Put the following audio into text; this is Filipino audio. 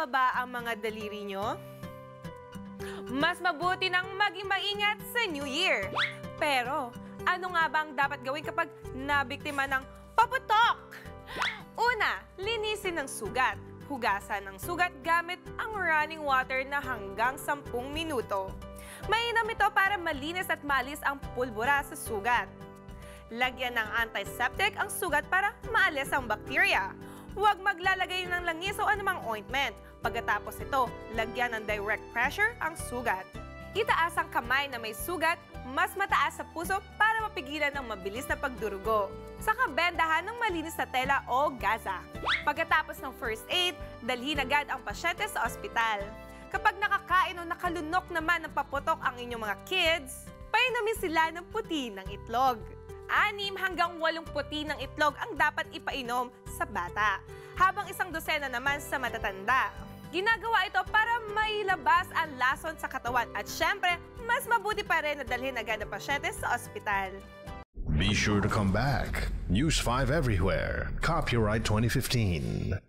ba ang mga daliri nyo? Mas mabuti nang maging maingat sa New Year. Pero, ano nga ba ang dapat gawin kapag nabiktima ng paputok? Una, linisin ng sugat. Hugasan ng sugat gamit ang running water na hanggang 10 minuto. Mainam ito para malinis at maalis ang pulbura sa sugat. Lagyan ng antiseptic ang sugat para maalis ang bakterya. Huwag maglalagay ng langis o anumang ointment. Pagkatapos ito, lagyan ng direct pressure ang sugat. Itaas ang kamay na may sugat, mas mataas sa puso para mapigilan ang mabilis na pagdurugo. Saka bendahan ng malinis na tela o gasa. Pagkatapos ng first aid, dalhin agad ang pasyente sa ospital. Kapag nakakain o nakalunok naman ng paputok ang inyong mga kids, painumin sila ng puti ng itlog. 6 hanggang 8 puti ng itlog ang dapat ipainom sa bata, habang 1 dosena naman sa matatanda. Ginagawa ito para mailabas ang lason sa katawan at syempre, mas mabuti pa rin na dalhin agad ang pasyente sa ospital. Be sure to come back. News 5 everywhere. Copyright 2015.